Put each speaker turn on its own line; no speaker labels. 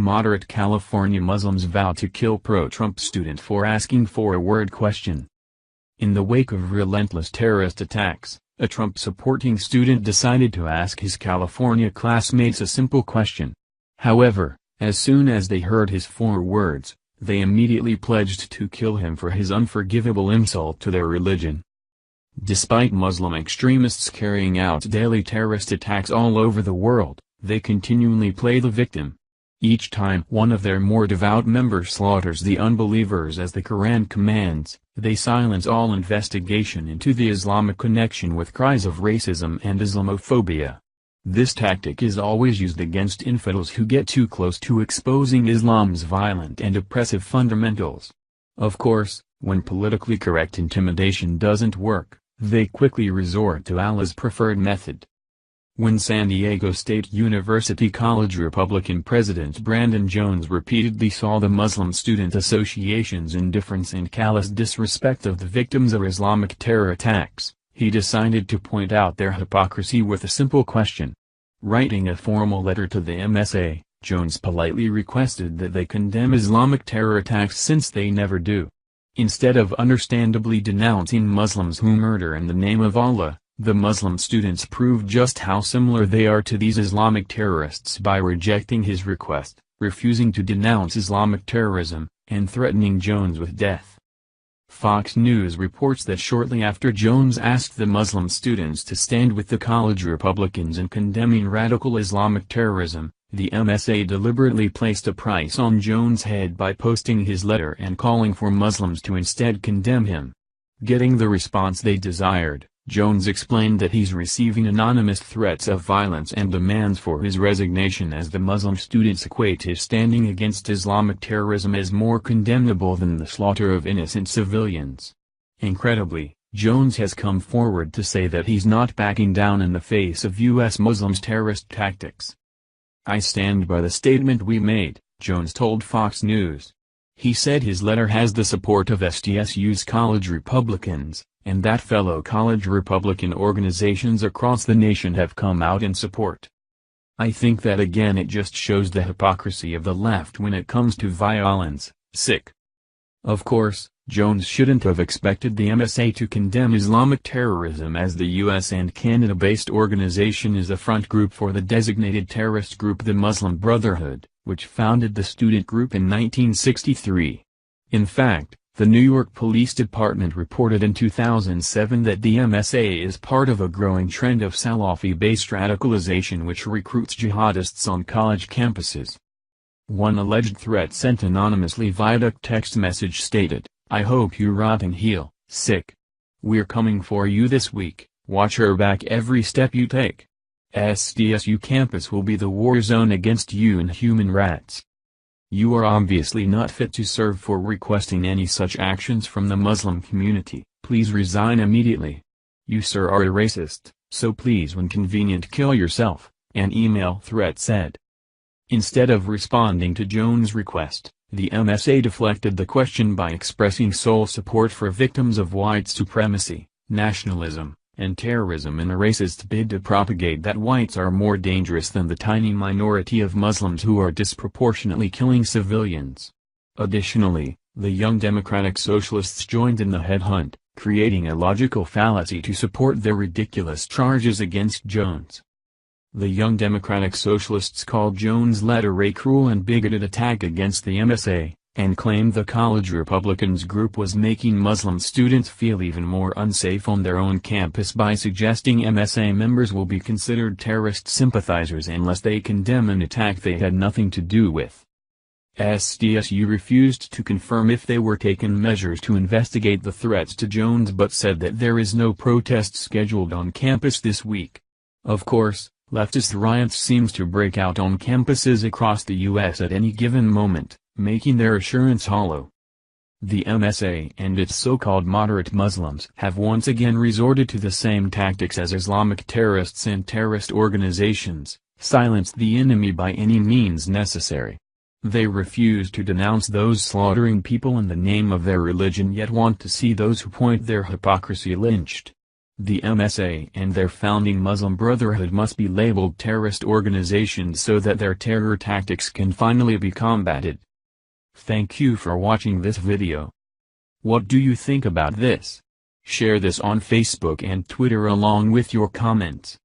moderate California Muslims vow to kill pro-Trump student for asking for a word question. In the wake of relentless terrorist attacks, a Trump-supporting student decided to ask his California classmates a simple question. However, as soon as they heard his 4 words, they immediately pledged to kill him for his unforgivable insult to their religion. Despite Muslim extremists carrying out daily terrorist attacks all over the world, they continually play the victim. Each time one of their more devout members slaughters the unbelievers as the Quran commands, they silence all investigation into the Islamic connection with cries of racism and Islamophobia. This tactic is always used against infidels who get too close to exposing Islam's violent and oppressive fundamentals. Of course, when politically correct intimidation doesn't work, they quickly resort to Allah's preferred method. When San Diego State University College Republican President Brandon Jones repeatedly saw the Muslim Student Association's indifference and callous disrespect of the victims of Islamic terror attacks, he decided to point out their hypocrisy with a simple question. Writing a formal letter to the MSA, Jones politely requested that they condemn Islamic terror attacks since they never do. Instead of understandably denouncing Muslims who murder in the name of Allah, the Muslim students proved just how similar they are to these Islamic terrorists by rejecting his request, refusing to denounce Islamic terrorism, and threatening Jones with death. Fox News reports that shortly after Jones asked the Muslim students to stand with the college Republicans in condemning radical Islamic terrorism, the MSA deliberately placed a price on Jones' head by posting his letter and calling for Muslims to instead condemn him. Getting the response they desired, Jones explained that he's receiving anonymous threats of violence and demands for his resignation as the Muslim students equate his standing against Islamic terrorism as more condemnable than the slaughter of innocent civilians. Incredibly, Jones has come forward to say that he's not backing down in the face of U.S. Muslims' terrorist tactics. "I stand by the statement we made," Jones told Fox News. He said his letter has the support of SDSU's college Republicans, and that fellow college Republican organizations across the nation have come out in support. "I think that again it just shows the hypocrisy of the left when it comes to violence, sick." Of course, Jones shouldn't have expected the MSA to condemn Islamic terrorism as the U.S. and Canada-based organization is a front group for the designated terrorist group the Muslim Brotherhood, which founded the student group in 1963. In fact, the New York Police Department reported in 2007 that the MSA is part of a growing trend of Salafi-based radicalization which recruits jihadists on college campuses. One alleged threat sent anonymously via text message stated, "I hope you rot and heal, sick. We're coming for you this week, watch her back every step you take. SDSU campus will be the war zone against you inhuman rats. You are obviously not fit to serve for requesting any such actions from the Muslim community, please resign immediately. You sir are a racist, so please when convenient kill yourself," an email threat said. Instead of responding to Jones' request, the MSA deflected the question by expressing sole support for victims of white supremacy, nationalism, and terrorism in a racist bid to propagate that whites are more dangerous than the tiny minority of Muslims who are disproportionately killing civilians. Additionally, the Young Democratic Socialists joined in the headhunt, creating a logical fallacy to support their ridiculous charges against Jones. The Young Democratic Socialists called Jones' letter a cruel and bigoted attack against the MSA, and claimed the college Republicans group was making Muslim students feel even more unsafe on their own campus by suggesting MSA members will be considered terrorist sympathizers unless they condemn an attack they had nothing to do with. SDSU refused to confirm if they were taking measures to investigate the threats to Jones but said that there is no protest scheduled on campus this week. Of course, leftist riots seems to break out on campuses across the U.S. at any given moment, making their assurance hollow. The MSA and its so-called moderate Muslims have once again resorted to the same tactics as Islamic terrorists and terrorist organizations, silence the enemy by any means necessary. They refuse to denounce those slaughtering people in the name of their religion yet want to see those who point their hypocrisy lynched. The MSA and their founding Muslim Brotherhood must be labeled terrorist organizations so that their terror tactics can finally be combated. Thank you for watching this video. What do you think about this? Share this on Facebook and Twitter along with your comments.